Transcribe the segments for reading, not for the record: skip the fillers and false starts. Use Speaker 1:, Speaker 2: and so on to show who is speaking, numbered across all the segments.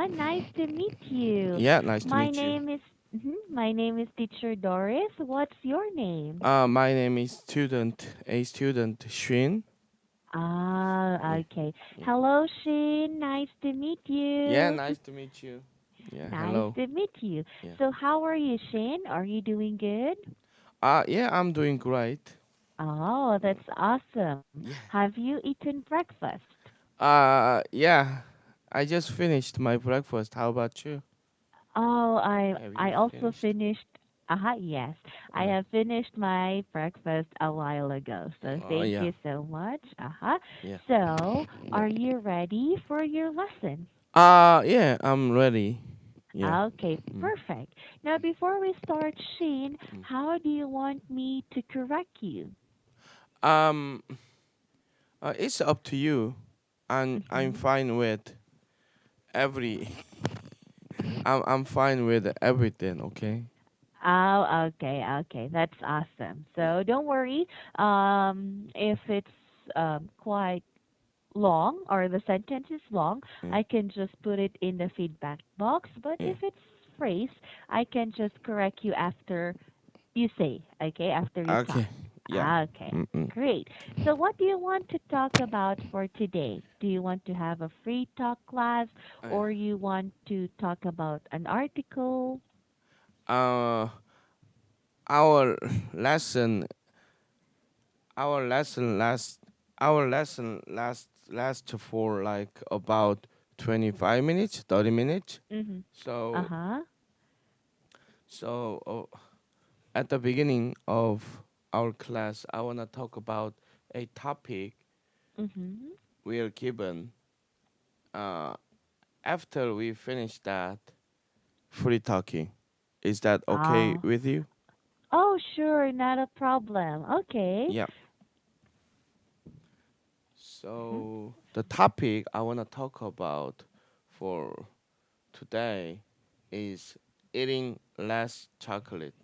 Speaker 1: Nice to meet you.
Speaker 2: Yeah, nice to
Speaker 1: My
Speaker 2: meet you.
Speaker 1: name is my name is Teacher Doris. What's your name?
Speaker 2: My name is student Shin. Yeah,
Speaker 1: Okay.
Speaker 2: yeah.
Speaker 1: Hello, Shane. Nice to meet
Speaker 2: Yeah,
Speaker 1: you.
Speaker 2: nice to meet you. Yeah,
Speaker 1: Nice
Speaker 2: hello.
Speaker 1: to meet you.
Speaker 2: Yeah.
Speaker 1: So, how are you, Shane? Are you doing good?
Speaker 2: Yeah, I'm doing great.
Speaker 1: Oh,
Speaker 2: Yeah.
Speaker 1: that's awesome.
Speaker 2: Yeah.
Speaker 1: Have you eaten breakfast?
Speaker 2: Yeah. I just finished my breakfast. How about you?
Speaker 1: Oh, I
Speaker 2: Have you
Speaker 1: I also
Speaker 2: finished?
Speaker 1: finished. Yes. I
Speaker 2: Uh,
Speaker 1: have finished my breakfast a while ago. So
Speaker 2: oh
Speaker 1: thank
Speaker 2: yeah.
Speaker 1: you so much.
Speaker 2: Yeah.
Speaker 1: So,
Speaker 2: Yeah.
Speaker 1: are you ready for your lesson?
Speaker 2: Yeah, I'm ready. Yeah.
Speaker 1: Okay,
Speaker 2: Mm,
Speaker 1: perfect. Now, before we start, Shane,
Speaker 2: mm.
Speaker 1: how do you want me to correct you?
Speaker 2: Um, it's up to you. And I'm
Speaker 1: Mm-hmm.
Speaker 2: fine with every I'm fine with everything, okay?
Speaker 1: Oh, okay, okay. That's awesome.
Speaker 2: Yeah.
Speaker 1: So don't worry. If it's quite long or the sentence is long,
Speaker 2: Yeah.
Speaker 1: I can just put it in the feedback box. But
Speaker 2: Yeah.
Speaker 1: if it's phrase, I can just correct you after you say, okay, after you talk.
Speaker 2: Okay. Yeah.
Speaker 1: Okay,
Speaker 2: Mm-mm.
Speaker 1: great. So, what do you want to talk about for today? Do you want to have a free talk class
Speaker 2: Uh,
Speaker 1: or you want to talk about an article?
Speaker 2: uh, our lesson, our lesson last, our lesson last for like about 25 minutes, 30 minutes.
Speaker 1: Mm-hmm. Uh
Speaker 2: So,
Speaker 1: huh.
Speaker 2: so at the beginning of our class, I wanna talk about a topic
Speaker 1: Mm-hmm.
Speaker 2: we are given. Uh, After we finish that free talking, is that okay
Speaker 1: Oh.
Speaker 2: with you?
Speaker 1: Oh, sure, not a problem. Okay.
Speaker 2: Yeah.
Speaker 1: Mhm.
Speaker 2: So the topic I want to talk about for today is eating less chocolate.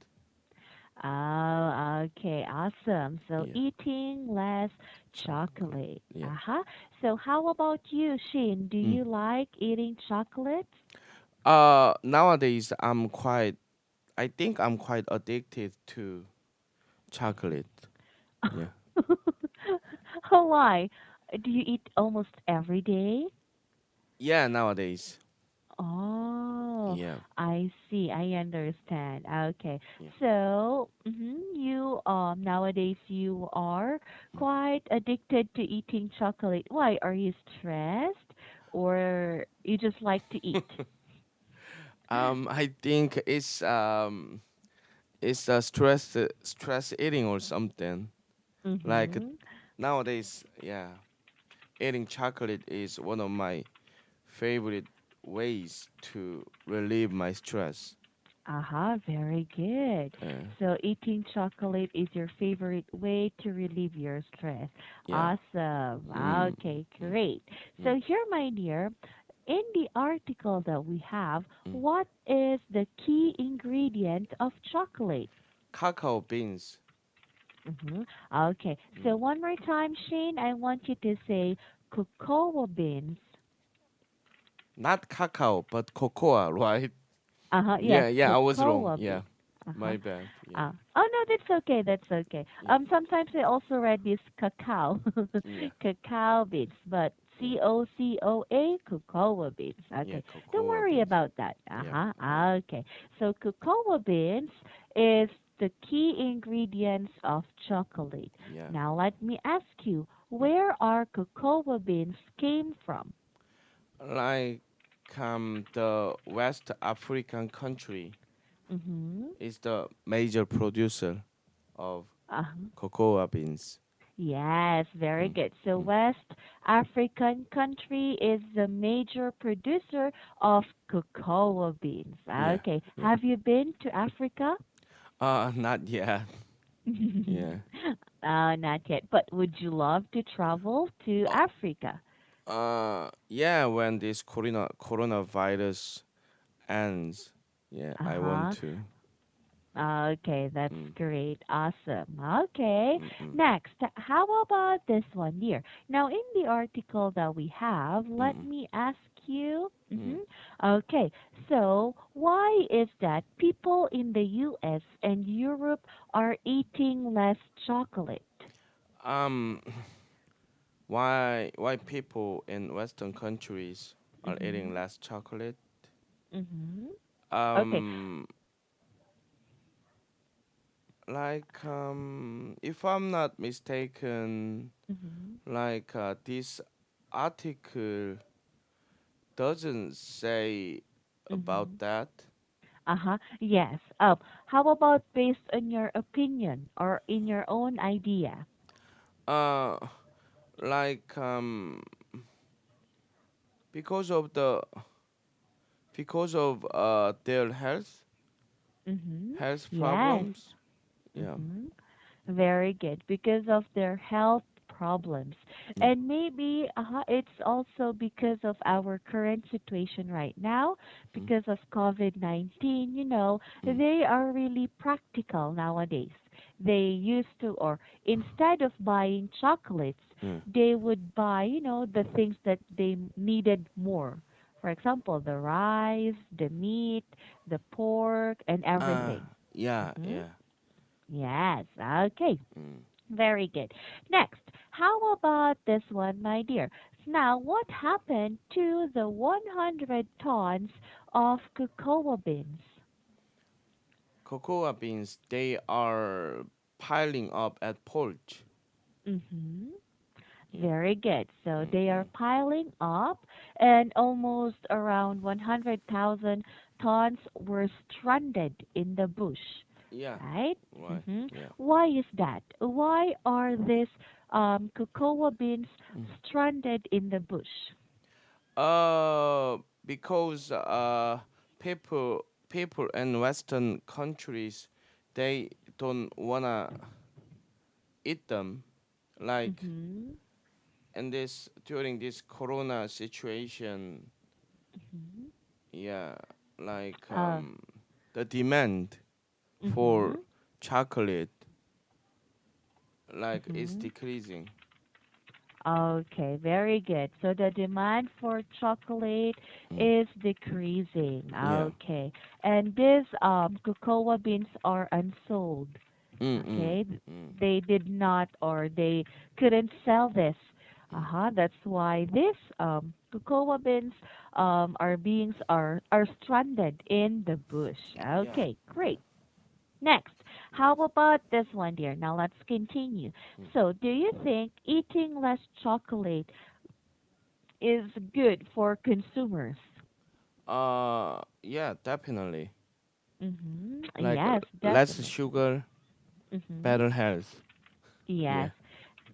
Speaker 1: Oh, okay, awesome. So
Speaker 2: Yeah,
Speaker 1: eating less
Speaker 2: chocolate.
Speaker 1: chocolate.
Speaker 2: Yeah.
Speaker 1: Uh-huh. So how about you, Shin? Do
Speaker 2: Mm.
Speaker 1: you like eating chocolate?
Speaker 2: Nowadays I think I'm quite addicted to chocolate. Yeah.
Speaker 1: Oh, why? Do you eat almost every day?
Speaker 2: Yeah, nowadays.
Speaker 1: Oh,
Speaker 2: Yeah.
Speaker 1: I see. I understand. Okay.
Speaker 2: Yeah.
Speaker 1: So, you nowadays you are quite addicted to eating chocolate. Why? Are you stressed or you just like to eat?
Speaker 2: I think it's a stress eating or something. Like
Speaker 1: Mm-hmm.
Speaker 2: nowadays, yeah, eating chocolate is one of my favorite ways to relieve my stress.
Speaker 1: Aha, very good.
Speaker 2: Uh,
Speaker 1: So eating chocolate is your favorite way to relieve your stress.
Speaker 2: yeah.
Speaker 1: Awesome.
Speaker 2: Mm,
Speaker 1: Okay,
Speaker 2: mm,
Speaker 1: great.
Speaker 2: mm,
Speaker 1: So here, my dear, in the article that we have,
Speaker 2: mm.
Speaker 1: what is the key ingredient of chocolate?
Speaker 2: Cacao beans,
Speaker 1: Mm-hmm. Okay.
Speaker 2: mm.
Speaker 1: So one more time, Shane, I want you to say cocoa beans.
Speaker 2: Not cacao, but cocoa, right?
Speaker 1: Uh-huh. Yes,
Speaker 2: Yeah, yeah, I was wrong.
Speaker 1: cocoa
Speaker 2: Yeah,
Speaker 1: beans. Uh-huh.
Speaker 2: my bad. Yeah,
Speaker 1: Oh no, that's okay. That's okay.
Speaker 2: yeah,
Speaker 1: Sometimes I also read this cacao,
Speaker 2: yeah,
Speaker 1: cacao beans, but
Speaker 2: yeah,
Speaker 1: COCOA, cocoa beans.
Speaker 2: yeah,
Speaker 1: Okay, don't
Speaker 2: cocoa
Speaker 1: worry
Speaker 2: beans.
Speaker 1: about that.
Speaker 2: Yeah,
Speaker 1: Okay, so cocoa beans is the key ingredients of chocolate.
Speaker 2: yeah.
Speaker 1: Now let me ask you,
Speaker 2: Mm.
Speaker 1: where are cocoa beans came from?
Speaker 2: Like the West African country
Speaker 1: Mm-hmm.
Speaker 2: is the major producer of
Speaker 1: Uh-huh.
Speaker 2: cocoa beans.
Speaker 1: Yes, very
Speaker 2: Mm,
Speaker 1: good. So
Speaker 2: mm,
Speaker 1: West African country is the major producer of cocoa beans.
Speaker 2: yeah,
Speaker 1: Okay.
Speaker 2: yeah.
Speaker 1: Have you been to Africa?
Speaker 2: Not yet. Yeah.
Speaker 1: Not yet. But would you love to travel to
Speaker 2: Uh,
Speaker 1: Africa?
Speaker 2: yeah. When this coronavirus ends, yeah, I want
Speaker 1: Uh-huh.
Speaker 2: to.
Speaker 1: Okay, that's
Speaker 2: Mm,
Speaker 1: great. Awesome. Okay.
Speaker 2: mm, mm,
Speaker 1: Next, how about this one here? Now, in the article that we have, let
Speaker 2: mm.
Speaker 1: me ask you.
Speaker 2: Mm.
Speaker 1: Okay, so why is that people in the US and Europe are eating less chocolate?
Speaker 2: Um, why people in Western countries are eating
Speaker 1: Mm-hmm.
Speaker 2: less chocolate?
Speaker 1: Mm-hmm. Okay.
Speaker 2: Um, if I'm not mistaken,
Speaker 1: Mm-hmm.
Speaker 2: this article doesn't say
Speaker 1: Mm-hmm.
Speaker 2: about that.
Speaker 1: Uh-huh. Yes. How about based on your opinion or in your own idea?
Speaker 2: Uh, like um, because of their
Speaker 1: Mm-hmm.
Speaker 2: health
Speaker 1: Yes.
Speaker 2: problems. Yeah.
Speaker 1: Mm-hmm. Very good. Because of their health problems.
Speaker 2: Yeah.
Speaker 1: And maybe it's also because of our current situation right now,
Speaker 2: Mm,
Speaker 1: because of COVID-19.
Speaker 2: mm,
Speaker 1: They are really practical nowadays. They used to, or instead of buying chocolates,
Speaker 2: mm.
Speaker 1: they would buy, the things that they needed more. For example, the rice, the meat, the pork, and everything.
Speaker 2: Yeah,
Speaker 1: hmm
Speaker 2: yeah.
Speaker 1: Yes. Okay.
Speaker 2: Mm.
Speaker 1: Very good. Next, how about this one, my dear? Now, what happened to the 100 tons of cocoa beans?
Speaker 2: Cocoa beans, they are piling up at porch.
Speaker 1: Mm-hmm.
Speaker 2: Yeah.
Speaker 1: Very good. So
Speaker 2: Mm,
Speaker 1: they are
Speaker 2: mm.
Speaker 1: piling up, and almost around 100,000 tons were stranded in the bush,
Speaker 2: Yeah.
Speaker 1: right?
Speaker 2: Right. Yeah.
Speaker 1: Why is that? Why are these cocoa beans
Speaker 2: Mm.
Speaker 1: stranded in the bush?
Speaker 2: Because people in Western countries, they don't wanna eat them. Like
Speaker 1: Mm-hmm.
Speaker 2: in this during this Corona situation,
Speaker 1: Mm-hmm.
Speaker 2: yeah, like
Speaker 1: Uh,
Speaker 2: the demand for
Speaker 1: mm-hmm.
Speaker 2: chocolate is
Speaker 1: Mm-hmm.
Speaker 2: decreasing.
Speaker 1: Okay, very good. So the demand for chocolate
Speaker 2: Mm.
Speaker 1: is decreasing.
Speaker 2: Yeah.
Speaker 1: Okay. And these cocoa beans are unsold.
Speaker 2: Mm mm
Speaker 1: Okay.
Speaker 2: mm
Speaker 1: They did not or they couldn't sell this.
Speaker 2: mm.
Speaker 1: That's why these cocoa beans are stranded in the bush.
Speaker 2: Yeah.
Speaker 1: Okay,
Speaker 2: Yeah.
Speaker 1: great. Next, how
Speaker 2: Mm,
Speaker 1: about this one, dear? Now let's continue.
Speaker 2: mm.
Speaker 1: So, do you think eating less chocolate is good for consumers?
Speaker 2: Yeah, definitely. Like
Speaker 1: Yes,
Speaker 2: less
Speaker 1: definitely.
Speaker 2: sugar,
Speaker 1: Mm-hmm.
Speaker 2: better health.
Speaker 1: Yes,
Speaker 2: Yeah.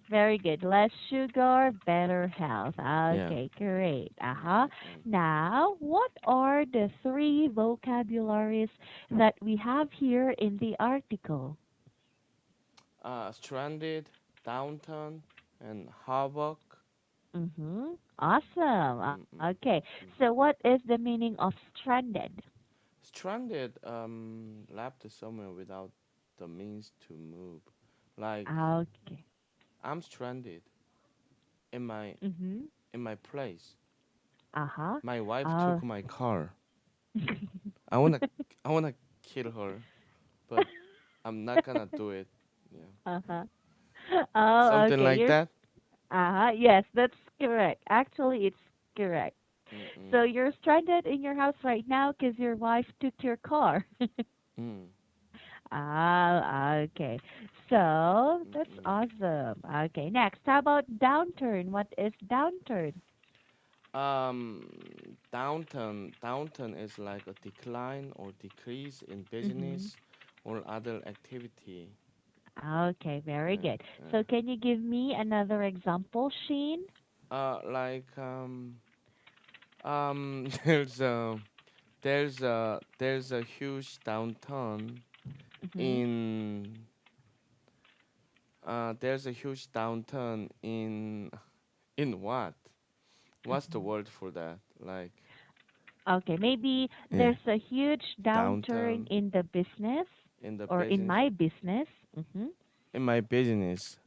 Speaker 1: very good. Less sugar, better health.
Speaker 2: Yeah.
Speaker 1: Okay, great.
Speaker 2: Mm,
Speaker 1: Uh-huh.
Speaker 2: mm, mm.
Speaker 1: Now, what are the three vocabularies that we have here in the article?
Speaker 2: Stranded, downtown, and havoc.
Speaker 1: Awesome.
Speaker 2: Mm, mm,
Speaker 1: Okay.
Speaker 2: mm.
Speaker 1: So, what is the meaning of stranded?
Speaker 2: Stranded, left somewhere without the means to move. Like
Speaker 1: Okay.
Speaker 2: I'm stranded in my
Speaker 1: Mm-hmm.
Speaker 2: in my place.
Speaker 1: Uh-huh.
Speaker 2: My wife
Speaker 1: Uh,
Speaker 2: took my car. I wanna I wanna kill her, but I'm not gonna do it. Yeah.
Speaker 1: uh-huh. Oh,
Speaker 2: Something
Speaker 1: okay.
Speaker 2: like
Speaker 1: You're
Speaker 2: that.
Speaker 1: uh-huh. Yes, that's correct. Actually, it's correct.
Speaker 2: Mm
Speaker 1: So
Speaker 2: mm
Speaker 1: you're stranded in your house right now because your wife took your car.
Speaker 2: mm
Speaker 1: Okay. So
Speaker 2: mm
Speaker 1: that's
Speaker 2: mm.
Speaker 1: awesome. Okay, next. How about downturn? What is downturn?
Speaker 2: Downturn is like a decline or decrease in
Speaker 1: Mm-hmm.
Speaker 2: business or other activity.
Speaker 1: Okay, very
Speaker 2: Uh,
Speaker 1: good. So
Speaker 2: uh,
Speaker 1: can you give me another example, Sheen?
Speaker 2: uh, like there's a huge downturn
Speaker 1: Mm-hmm.
Speaker 2: in there's a huge downturn in what? What's the
Speaker 1: Mm-hmm.
Speaker 2: word for that? Like
Speaker 1: Okay, maybe
Speaker 2: yeah,
Speaker 1: there's a huge downturn
Speaker 2: downturn
Speaker 1: in the business
Speaker 2: in the
Speaker 1: or in
Speaker 2: business
Speaker 1: my business. Mm-hmm.
Speaker 2: in my business.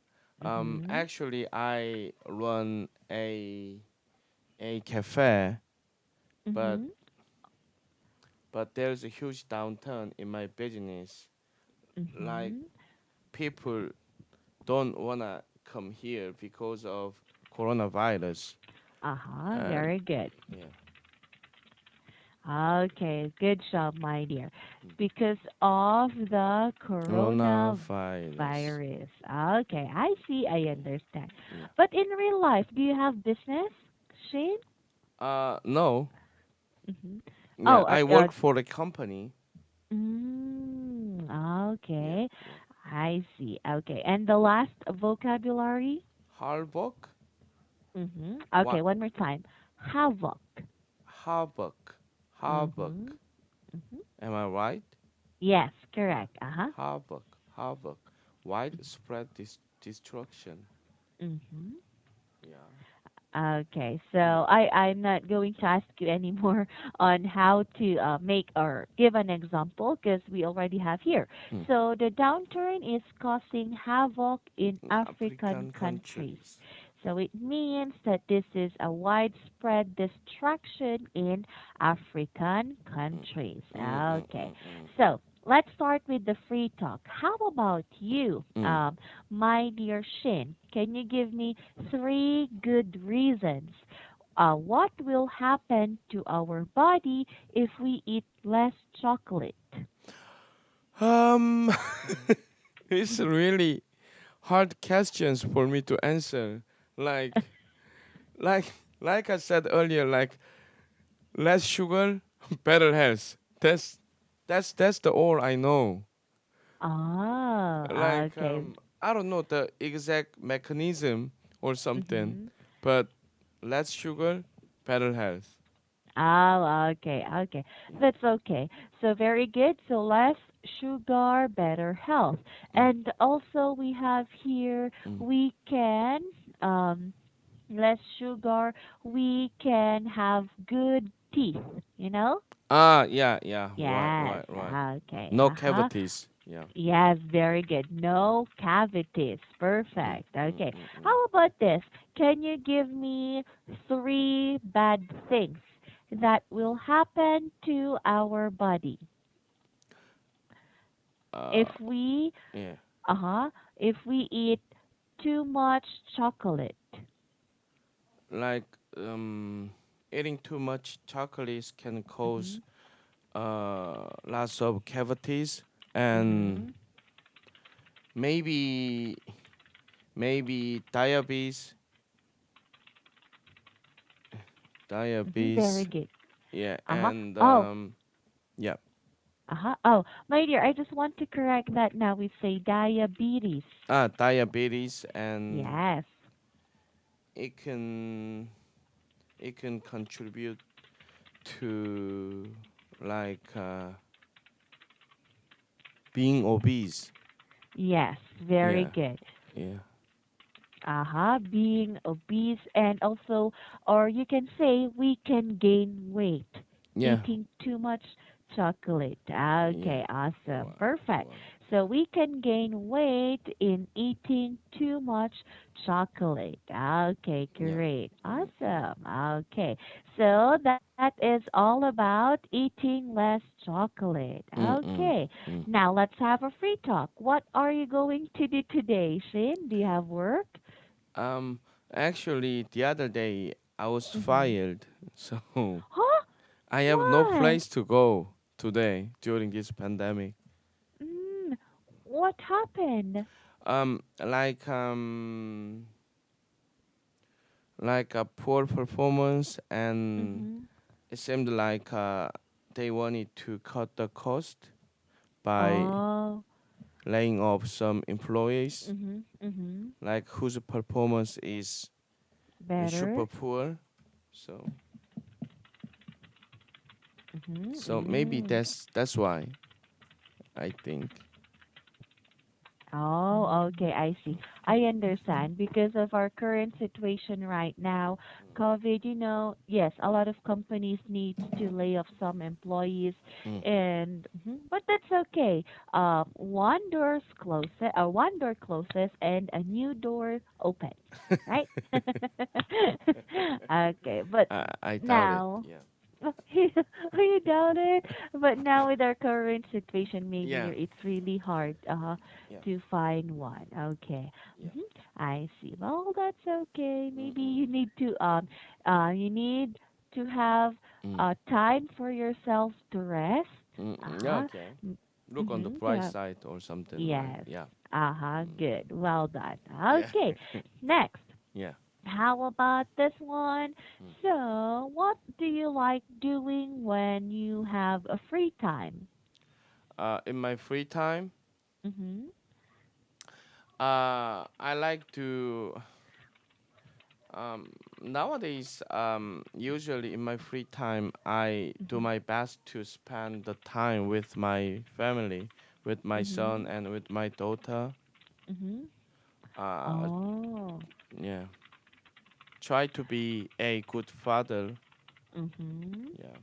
Speaker 1: Mm-hmm.
Speaker 2: Actually, I run a cafe but
Speaker 1: Mhm.
Speaker 2: there's a huge downturn in my business. Like
Speaker 1: Mhm.
Speaker 2: people don't wanna come here because of coronavirus.
Speaker 1: Uh-huh.
Speaker 2: And
Speaker 1: Very good.
Speaker 2: yeah,
Speaker 1: Okay, good job, my dear. Because of the coronavirus.
Speaker 2: coronavirus.
Speaker 1: Okay, I see, I understand.
Speaker 2: Yeah.
Speaker 1: But in real life, do you have business, Shane?
Speaker 2: No.
Speaker 1: Mm-hmm.
Speaker 2: Yeah,
Speaker 1: Oh,
Speaker 2: I work for a company. Yeah,
Speaker 1: okay.
Speaker 2: yeah.
Speaker 1: I see. Okay. And the last vocabulary?
Speaker 2: Harbok.
Speaker 1: Okay,
Speaker 2: What?
Speaker 1: one more time. Havoc.
Speaker 2: Harbok.
Speaker 1: Mm-hmm.
Speaker 2: Harbok.
Speaker 1: Mm-hmm.
Speaker 2: Am I right?
Speaker 1: Yes, correct. Uh-huh.
Speaker 2: Havoc. Havoc. Widespread destruction.
Speaker 1: Mm-hmm.
Speaker 2: Yeah.
Speaker 1: Okay, so
Speaker 2: Mm,
Speaker 1: I'm not going to ask you anymore on how to make or give an example because we already have here.
Speaker 2: mm.
Speaker 1: So the downturn is causing havoc in African
Speaker 2: African
Speaker 1: countries.
Speaker 2: countries.
Speaker 1: So it means that this is a widespread destruction in African
Speaker 2: Mm,
Speaker 1: countries.
Speaker 2: mm, mm,
Speaker 1: Okay,
Speaker 2: mm, mm, mm.
Speaker 1: so let's start with the free talk. How about you,
Speaker 2: Mm.
Speaker 1: my dear Shin? Can you give me three good reasons? What will happen to our body if we eat less chocolate?
Speaker 2: Um, it's really hard questions for me to answer. Like, like, like I said earlier, like less sugar, better health. That's the all I know.
Speaker 1: Ah,
Speaker 2: Like,
Speaker 1: okay.
Speaker 2: I don't know the exact mechanism or something,
Speaker 1: Mm-hmm.
Speaker 2: but less sugar, better health.
Speaker 1: Oh, okay, okay. That's okay. So very good. So less sugar, better health.
Speaker 2: Mm,
Speaker 1: And also we have here
Speaker 2: mm.
Speaker 1: we can less sugar, we can have good teeth, you know?
Speaker 2: Yeah, yeah, right,
Speaker 1: Yes.
Speaker 2: right, right.
Speaker 1: Okay.
Speaker 2: No
Speaker 1: Uh-huh.
Speaker 2: cavities. Yeah.
Speaker 1: Yes, very good. No cavities.
Speaker 2: Mm,
Speaker 1: Perfect.
Speaker 2: mm,
Speaker 1: Okay.
Speaker 2: mm, mm.
Speaker 1: How about this? Can you give me three bad things that will happen to our body if
Speaker 2: Uh,
Speaker 1: we
Speaker 2: yeah.
Speaker 1: if we eat too much chocolate?
Speaker 2: Like eating too much chocolates can cause
Speaker 1: Mhm.
Speaker 2: lots of cavities and
Speaker 1: Mhm.
Speaker 2: maybe diabetes,
Speaker 1: Mhm. Very
Speaker 2: diabetes.
Speaker 1: good.
Speaker 2: Yeah,
Speaker 1: Uh-huh.
Speaker 2: and
Speaker 1: Oh,
Speaker 2: yeah.
Speaker 1: uh-huh. Oh, my dear, I just want to correct that now we say diabetes.
Speaker 2: Diabetes, and
Speaker 1: Yes.
Speaker 2: it can contribute to like being obese.
Speaker 1: Yes, very
Speaker 2: Yeah,
Speaker 1: good.
Speaker 2: yeah,
Speaker 1: Being obese and also, or you can say we can gain weight
Speaker 2: yeah,
Speaker 1: eating too much chocolate.
Speaker 2: yeah.
Speaker 1: Okay, awesome.
Speaker 2: Right,
Speaker 1: Perfect.
Speaker 2: right.
Speaker 1: So we can gain weight in eating too much chocolate. Okay,
Speaker 2: Yeah.
Speaker 1: great.
Speaker 2: Mm, mm,
Speaker 1: Awesome. Okay. So that is all about eating less chocolate.
Speaker 2: mm, mm,
Speaker 1: Okay.
Speaker 2: mm.
Speaker 1: Now let's have a free talk. What are you going to do today, Shane? Do you have work?
Speaker 2: Um, Actually, the other day I was
Speaker 1: Mm-hmm.
Speaker 2: fired, so
Speaker 1: Huh?
Speaker 2: I have no
Speaker 1: Why?
Speaker 2: place to go today during this pandemic.
Speaker 1: Mm, what happened?
Speaker 2: Like like a poor performance, and
Speaker 1: Mm-hmm.
Speaker 2: it seemed like they wanted to cut the cost by
Speaker 1: Oh.
Speaker 2: laying off some employees,
Speaker 1: Mm-hmm. Mm-hmm.
Speaker 2: like whose performance is
Speaker 1: Better.
Speaker 2: super poor. So maybe
Speaker 1: Mm-hmm.
Speaker 2: that's why I think.
Speaker 1: Oh, okay, I see. I understand because of our current situation right now, COVID, yes, a lot of companies needs to lay off some employees
Speaker 2: Mm.
Speaker 1: and but that's okay. One door closes and a new door opens, right? Okay, but
Speaker 2: I doubt it.
Speaker 1: now
Speaker 2: Yeah.
Speaker 1: You doubt it? But now with our current situation, maybe
Speaker 2: Yeah,
Speaker 1: it's really hard
Speaker 2: yeah,
Speaker 1: to find one. Okay.
Speaker 2: yeah.
Speaker 1: I see. Well, that's okay. Maybe
Speaker 2: Mm-mm.
Speaker 1: you need to have
Speaker 2: Mm.
Speaker 1: time for yourself to rest.
Speaker 2: Mm-mm. Yeah,
Speaker 1: Uh-huh.
Speaker 2: okay.
Speaker 1: Mm,
Speaker 2: Look on the
Speaker 1: To
Speaker 2: bright
Speaker 1: have
Speaker 2: side or something, right?
Speaker 1: yes.
Speaker 2: Yeah.
Speaker 1: Uh-huh.
Speaker 2: Mm.
Speaker 1: Good. Well done.
Speaker 2: Yeah.
Speaker 1: Okay. Next.
Speaker 2: Yeah.
Speaker 1: How about this one?
Speaker 2: Mm.
Speaker 1: So, what do you like doing when you have a free time?
Speaker 2: In my free time,
Speaker 1: Mhm.
Speaker 2: I like to nowadays usually in my free time I do
Speaker 1: Mhm.
Speaker 2: my best to spend the time with my family, with my son
Speaker 1: Mhm.
Speaker 2: and with my daughter.
Speaker 1: Mhm.
Speaker 2: Uh,
Speaker 1: Oh.
Speaker 2: yeah, try to be a good father.
Speaker 1: Mhm.
Speaker 2: Yeah.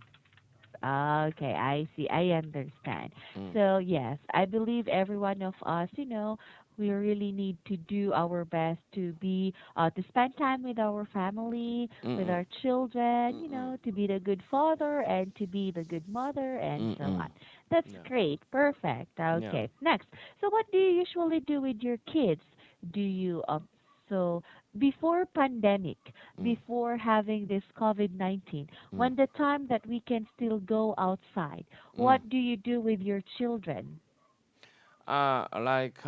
Speaker 1: Okay, I see. I understand.
Speaker 2: Mm.
Speaker 1: So, yes, I believe every one of us, we really need to do our best to be to spend time with our family, with
Speaker 2: Mm-mm.
Speaker 1: our children,
Speaker 2: Mm-mm.
Speaker 1: to be the good father and to be the good mother and so
Speaker 2: Mm-mm.
Speaker 1: on. That's
Speaker 2: Yeah.
Speaker 1: great. Perfect.
Speaker 2: Yeah.
Speaker 1: Okay. Next. So, what do you usually do with your kids? Do you so before pandemic,
Speaker 2: Mm.
Speaker 1: before having this COVID-19,
Speaker 2: Mm.
Speaker 1: when the time that we can still go outside,
Speaker 2: Mm.
Speaker 1: what do you do with your children?
Speaker 2: Like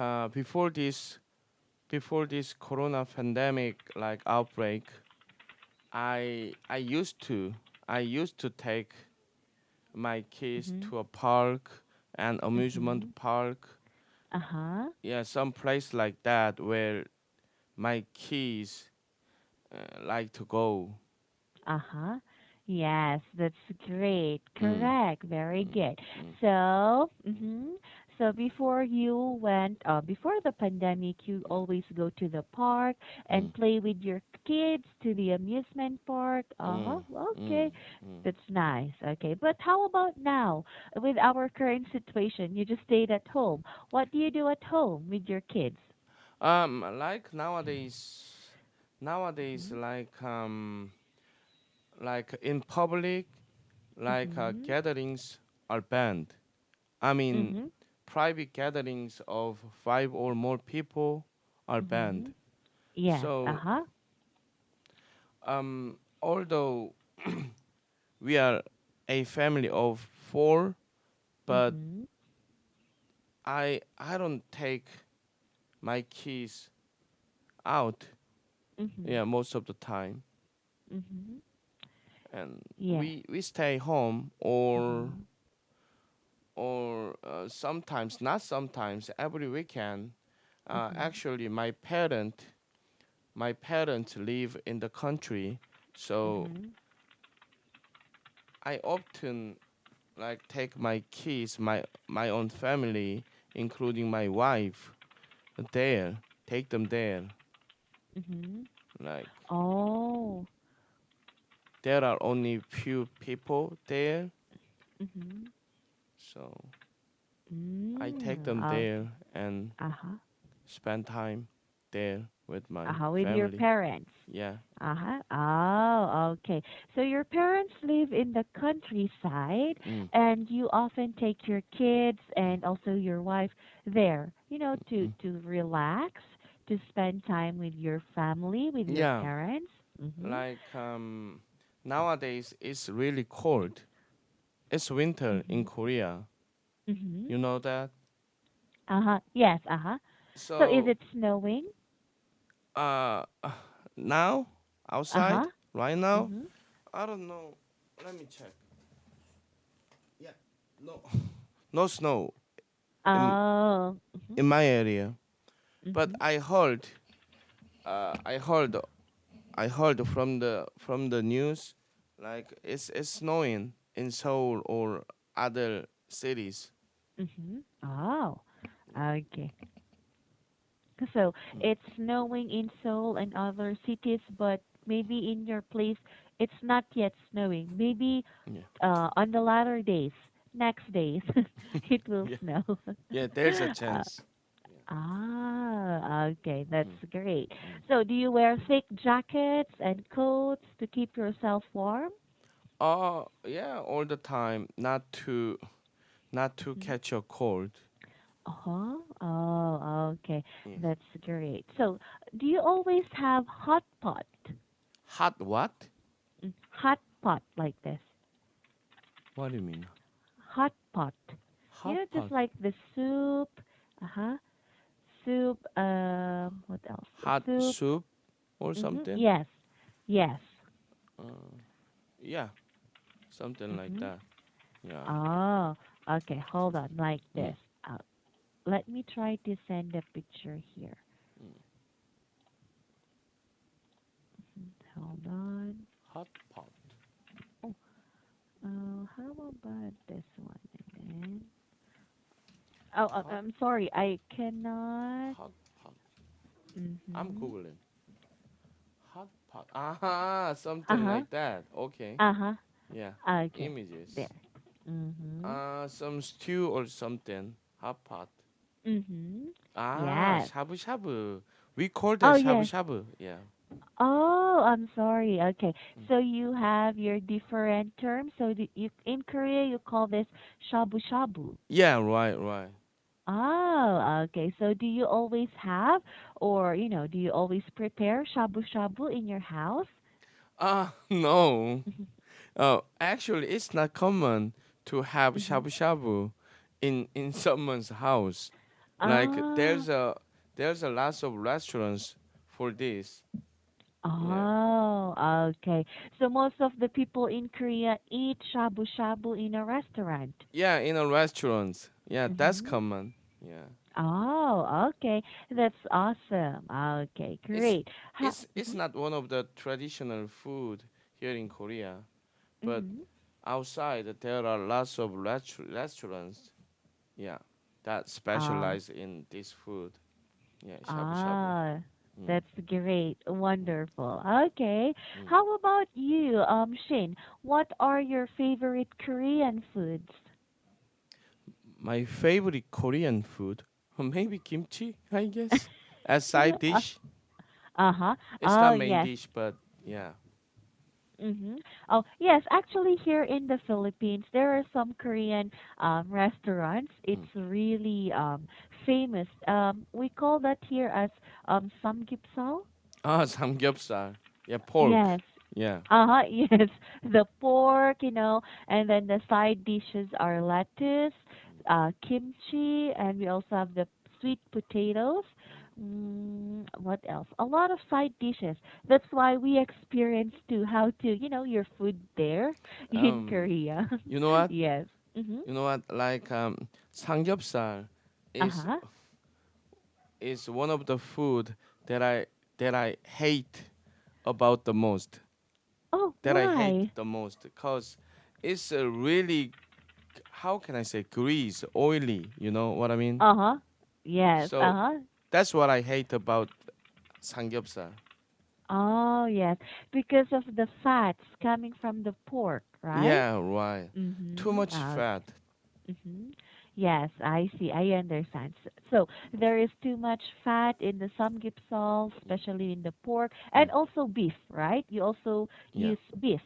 Speaker 2: before this corona pandemic like outbreak, I used to take my kids
Speaker 1: Mhm.
Speaker 2: to a park, an amusement
Speaker 1: Mhm.
Speaker 2: park.
Speaker 1: Uh-huh.
Speaker 2: Yeah, some place like that where my kids like to go.
Speaker 1: Uh-huh. Yes, that's great.
Speaker 2: Mm,
Speaker 1: Correct. Very
Speaker 2: mm,
Speaker 1: good.
Speaker 2: mm,
Speaker 1: So, so before you went, before the pandemic, you always go to the park
Speaker 2: mm,
Speaker 1: and play with your kids to the amusement park. Uh-huh.
Speaker 2: mm, mm,
Speaker 1: Okay.
Speaker 2: mm.
Speaker 1: That's nice. Okay. But how about now? With our current situation, you just stayed at home. What do you do at home with your kids?
Speaker 2: Like nowadays, like in public, like
Speaker 1: Mhm.
Speaker 2: gatherings are banned. I mean,
Speaker 1: Mhm.
Speaker 2: private gatherings of five or more people are banned.
Speaker 1: Mhm. Yes.
Speaker 2: So,
Speaker 1: Uh-huh.
Speaker 2: although we are a family of four, but
Speaker 1: Mhm.
Speaker 2: I don't take my kids out.
Speaker 1: Mhm.
Speaker 2: Yeah, most of the time,
Speaker 1: Mhm.
Speaker 2: and
Speaker 1: Yeah.
Speaker 2: we stay home
Speaker 1: Mhm.
Speaker 2: or sometimes not sometimes every weekend.
Speaker 1: Mhm.
Speaker 2: Actually, my parents live in the country, so
Speaker 1: Mhm.
Speaker 2: I often like take my kids, my own family, including my wife, there, take them there.
Speaker 1: Mhm.
Speaker 2: Like
Speaker 1: Oh.
Speaker 2: there are only few people there,
Speaker 1: Mhm.
Speaker 2: so I take them
Speaker 1: Okay.
Speaker 2: there and
Speaker 1: Uh-huh.
Speaker 2: spend time there with my
Speaker 1: Uh-huh. With your
Speaker 2: family.
Speaker 1: parents.
Speaker 2: Yeah.
Speaker 1: Uh-huh. Oh, okay. So your parents live in the countryside
Speaker 2: Mm,
Speaker 1: and you often take your kids and also your wife there,
Speaker 2: mm.
Speaker 1: to relax, to spend time with your family, with your
Speaker 2: Yeah.
Speaker 1: parents. Mhm.
Speaker 2: Like nowadays it's really cold. It's winter in
Speaker 1: Mhm.
Speaker 2: Korea.
Speaker 1: Mhm.
Speaker 2: You know that?
Speaker 1: Uh-huh. Yes, uh-huh. So is
Speaker 2: So
Speaker 1: it snowing?
Speaker 2: uh now outside
Speaker 1: Uh-huh.
Speaker 2: right now,
Speaker 1: Mhm.
Speaker 2: I don't know. Let me check. Yeah. No. No snow in
Speaker 1: Oh. Mhm.
Speaker 2: in my area. But
Speaker 1: Mhm.
Speaker 2: I heard I heard from the news like it's snowing in Seoul or other cities.
Speaker 1: Mhm. Oh. Okay. So
Speaker 2: Mm.
Speaker 1: it's snowing in Seoul and other cities, but maybe in your place it's not yet snowing. Maybe
Speaker 2: Yeah.
Speaker 1: on the latter days, next days, it will
Speaker 2: Yeah.
Speaker 1: snow.
Speaker 2: Yeah, there's a
Speaker 1: uh,
Speaker 2: chance. Yeah.
Speaker 1: okay, that's
Speaker 2: Mm.
Speaker 1: great.
Speaker 2: Mm.
Speaker 1: So do you wear thick jackets and coats to keep yourself warm?
Speaker 2: Yeah, all the time, not to
Speaker 1: Mhm.
Speaker 2: catch a cold.
Speaker 1: Uh-huh. Oh, okay.
Speaker 2: Yeah.
Speaker 1: That's great. So, do you always have hot pot?
Speaker 2: Hot what?
Speaker 1: Hot pot like this.
Speaker 2: What do you mean?
Speaker 1: Hot pot. You
Speaker 2: Hot
Speaker 1: know, just
Speaker 2: pot.
Speaker 1: like the soup. Uh-huh. Soup. What else?
Speaker 2: Hot
Speaker 1: Soup.
Speaker 2: soup or
Speaker 1: Mm-hmm.
Speaker 2: something?
Speaker 1: Yes. Yes.
Speaker 2: Uh, yeah, something like
Speaker 1: Mm-hmm.
Speaker 2: that. Yeah.
Speaker 1: Oh, okay. Hold on, like
Speaker 2: Mm,
Speaker 1: this. Uh, Let me try to send a picture here.
Speaker 2: mm.
Speaker 1: Hold on.
Speaker 2: Hot pot.
Speaker 1: Oh, how about this one? And then,
Speaker 2: Hot
Speaker 1: I'm sorry, I cannot.
Speaker 2: hot pot. I'm
Speaker 1: Mm-hmm.
Speaker 2: googling. Hot pot. Aha,
Speaker 1: Uh
Speaker 2: something
Speaker 1: huh.
Speaker 2: like that. Okay.
Speaker 1: Uh huh.
Speaker 2: Yeah.
Speaker 1: Okay. There.
Speaker 2: Images.
Speaker 1: Mm-hmm.
Speaker 2: Some stew or something. Hot pot.
Speaker 1: Mm-hmm.
Speaker 2: Ah,
Speaker 1: Yes.
Speaker 2: shabu shabu. We call that
Speaker 1: Oh
Speaker 2: shabu
Speaker 1: yes.
Speaker 2: shabu. Yeah.
Speaker 1: Oh, I'm sorry. Okay.
Speaker 2: Mm.
Speaker 1: So you have your different terms. So you in Korea you call this shabu shabu.
Speaker 2: Yeah, right, right.
Speaker 1: Oh, okay. So do you always have, or do you always prepare shabu shabu in your house?
Speaker 2: No. Actually, it's not common to have
Speaker 1: Mm-hmm.
Speaker 2: shabu shabu in someone's house. Like
Speaker 1: Ah,
Speaker 2: there's a lots of restaurants for this. Yeah.
Speaker 1: oh, okay. So most of the people in Korea eat shabu shabu in a restaurant.
Speaker 2: Yeah, in a restaurant. Yeah, that's
Speaker 1: Mm-hmm.
Speaker 2: common. Yeah.
Speaker 1: Oh, okay. That's awesome. Okay,
Speaker 2: It's
Speaker 1: great.
Speaker 2: it's not one of the traditional food here in Korea, but
Speaker 1: Mm-hmm.
Speaker 2: outside there are lots of restaurants. Yeah, that
Speaker 1: Ah,
Speaker 2: specialize in this food. Yeah, shabu shabu.
Speaker 1: ah,
Speaker 2: Mm,
Speaker 1: that's great.
Speaker 2: mm,
Speaker 1: Wonderful. Okay.
Speaker 2: mm.
Speaker 1: How about you, Shane? What are your favorite Korean foods?
Speaker 2: My favorite Korean food, maybe kimchi, I guess, as side dish.
Speaker 1: Uh-huh.
Speaker 2: It's
Speaker 1: Oh,
Speaker 2: not main
Speaker 1: yes.
Speaker 2: dish, but yeah.
Speaker 1: Mm-hmm. Oh, yes. Actually, here in the Philippines, there are some Korean restaurants. It's
Speaker 2: Mm.
Speaker 1: really famous. We call that here as samgyeopsal.
Speaker 2: Ah, samgyeopsal. Yeah, pork.
Speaker 1: Yes.
Speaker 2: Yeah.
Speaker 1: Uh-huh, yes. The pork, and then the side dishes are lettuce, kimchi, and we also have the sweet potatoes. What else? A lot of side dishes. That's why we experience too how to, your food there in
Speaker 2: Um,
Speaker 1: Korea.
Speaker 2: you know what?
Speaker 1: Yes. Mhm.
Speaker 2: You know what? Like samgyeopsal is
Speaker 1: Uh-huh.
Speaker 2: is one of the food that I hate about the most.
Speaker 1: Oh,
Speaker 2: That I hate
Speaker 1: why?
Speaker 2: the most because it's a really, how can I say, grease, oily. You know what I mean?
Speaker 1: Uh-huh. Yes.
Speaker 2: So
Speaker 1: Uh-huh.
Speaker 2: that's what I hate about samgyeopsal.
Speaker 1: Oh, yes. Because of the fats coming from the pork, right?
Speaker 2: Yeah, right. Too
Speaker 1: Mm-hmm.
Speaker 2: much fat.
Speaker 1: Mm-hmm. Yes, I see. I understand. So there is too much fat in the samgyeopsal, especially in the pork,
Speaker 2: Mm,
Speaker 1: and also beef, right? You also
Speaker 2: yeah.
Speaker 1: use beef.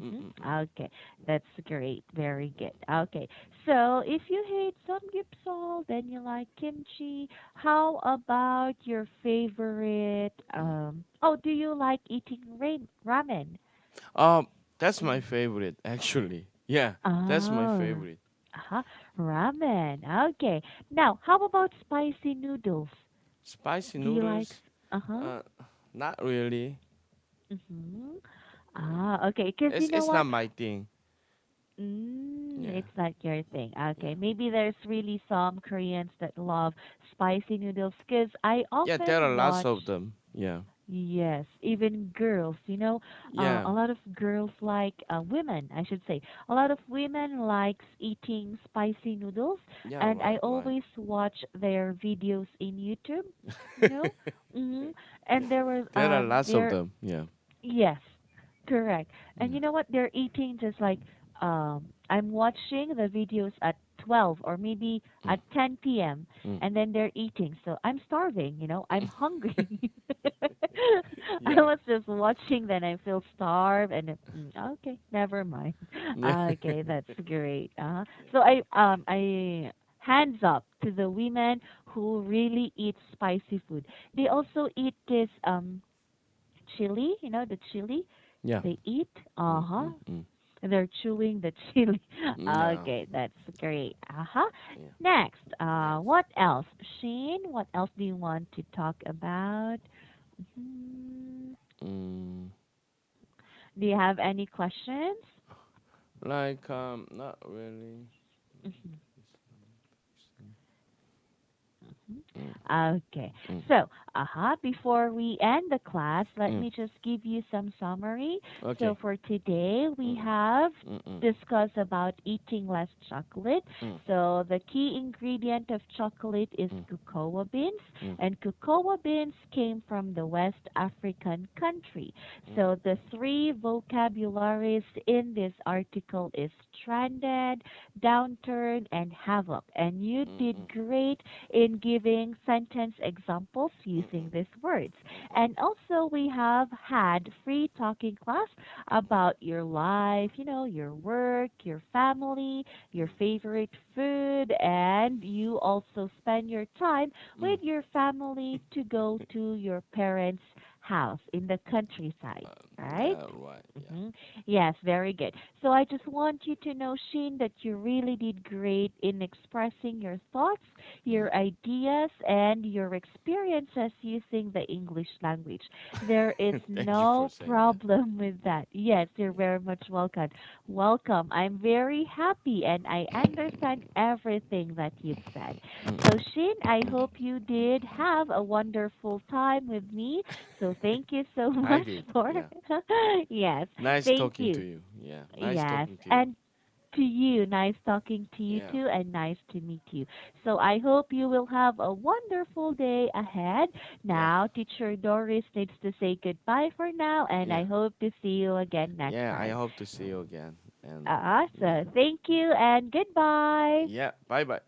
Speaker 2: Mm,
Speaker 1: Mm-hmm.
Speaker 2: mm, mm.
Speaker 1: Okay, that's great. Very good. Okay, so if you hate samgyeopsal, then you like kimchi. How about your favorite?
Speaker 2: Mm.
Speaker 1: Oh, do you like eating ramen?
Speaker 2: Um, that's my
Speaker 1: Mm-hmm.
Speaker 2: favorite actually. Yeah, that's my
Speaker 1: Oh.
Speaker 2: favorite.
Speaker 1: Uh-huh. Ramen. Okay. Now, how about spicy noodles?
Speaker 2: Spicy
Speaker 1: Do you like?
Speaker 2: noodles?
Speaker 1: Uh-huh.
Speaker 2: Uh, not really.
Speaker 1: Mm-hmm.
Speaker 2: Mm.
Speaker 1: Ah, okay. Because you know
Speaker 2: It's not
Speaker 1: what?
Speaker 2: my thing.
Speaker 1: It's
Speaker 2: Yeah,
Speaker 1: not your thing.
Speaker 2: yeah,
Speaker 1: Okay. Maybe there's really some Koreans that love spicy noodles. Because I
Speaker 2: yeah. There are
Speaker 1: often
Speaker 2: lots
Speaker 1: watch.
Speaker 2: of them. Yeah,
Speaker 1: Yes, even girls,
Speaker 2: yeah,
Speaker 1: a lot of girls like women, I should say. A lot of women likes eating spicy noodles,
Speaker 2: yeah.
Speaker 1: and I
Speaker 2: Right, right.
Speaker 1: always watch their videos in YouTube, you know. Mhm. And there was
Speaker 2: There are lots of
Speaker 1: there
Speaker 2: them. Yeah.
Speaker 1: yes, correct. And
Speaker 2: Yeah.
Speaker 1: you know what? They're eating just like I'm watching the videos at 12 or maybe
Speaker 2: Mm,
Speaker 1: at 10 p.m.
Speaker 2: mm.
Speaker 1: and then they're eating. So I'm starving, I'm hungry. I
Speaker 2: Yeah.
Speaker 1: was just watching, then I feel starved, and okay, never mind.
Speaker 2: Yeah.
Speaker 1: Okay, that's great.
Speaker 2: Yeah.
Speaker 1: So I hands up to the women who really eat spicy food. They
Speaker 2: Mm.
Speaker 1: also eat this chili, the chili
Speaker 2: Yeah.
Speaker 1: they eat. Uh
Speaker 2: Mm,
Speaker 1: huh.
Speaker 2: mm, mm.
Speaker 1: They're chewing the chili.
Speaker 2: Yeah.
Speaker 1: Okay, that's great. Uh huh.
Speaker 2: Yeah.
Speaker 1: Next, what else? Sheen, what else do you want to talk about? Hmm.
Speaker 2: Mm.
Speaker 1: Do you have any questions?
Speaker 2: Like not really.
Speaker 1: Mhm.
Speaker 2: Mm,
Speaker 1: Okay.
Speaker 2: mm,
Speaker 1: So, before we end the class, let
Speaker 2: mm.
Speaker 1: me just give you some summary. So,
Speaker 2: Okay.
Speaker 1: for today, we
Speaker 2: Mm,
Speaker 1: have
Speaker 2: mm, mm,
Speaker 1: discussed about eating less chocolate.
Speaker 2: mm,
Speaker 1: So, the key ingredient of chocolate is
Speaker 2: mm,
Speaker 1: cocoa beans,
Speaker 2: mm,
Speaker 1: and cocoa beans came from the West African country.
Speaker 2: mm,
Speaker 1: So, the three vocabularies in this article is stranded, downturn, and havoc. And you
Speaker 2: mm,
Speaker 1: did
Speaker 2: mm,
Speaker 1: great in giving sentence examples
Speaker 2: mm, mm,
Speaker 1: using these words.
Speaker 2: mm, mm,
Speaker 1: And also, we have had free talking class about your life, your work, your family, your favorite food, and you also spend your time
Speaker 2: mm.
Speaker 1: with your family to go to your parents' house in the countryside, right?
Speaker 2: Yeah. Right. Yeah.
Speaker 1: hmm Yes, very good. So I just want you to know, Sheen, that you really did great in expressing your thoughts,
Speaker 2: Mm.
Speaker 1: your ideas, and your experiences using the English language. There is
Speaker 2: Thank you for
Speaker 1: no
Speaker 2: saying that.
Speaker 1: problem with that. Yes, you're
Speaker 2: Yeah.
Speaker 1: very much welcome. Welcome. I'm very happy and I understand everything that you've said. So,
Speaker 2: Mm,
Speaker 1: Sheen, I hope you did have a wonderful time with me. So, thank you so
Speaker 2: I
Speaker 1: much
Speaker 2: did.
Speaker 1: for.
Speaker 2: Yeah.
Speaker 1: Yes,
Speaker 2: Nice
Speaker 1: thank
Speaker 2: talking to
Speaker 1: you.
Speaker 2: you. Yeah. Nice
Speaker 1: Yes,
Speaker 2: talking to you.
Speaker 1: and to you, nice talking to you
Speaker 2: Yeah.
Speaker 1: too, and nice to meet you. So I hope you will have a wonderful day ahead.
Speaker 2: Yeah.
Speaker 1: Now, Teacher Doris needs to say goodbye for now, and
Speaker 2: Yeah.
Speaker 1: I hope to see you again next
Speaker 2: Yeah. I
Speaker 1: time.
Speaker 2: hope to see you again. And
Speaker 1: So
Speaker 2: yeah.
Speaker 1: thank you and goodbye.
Speaker 2: Yeah. Bye bye.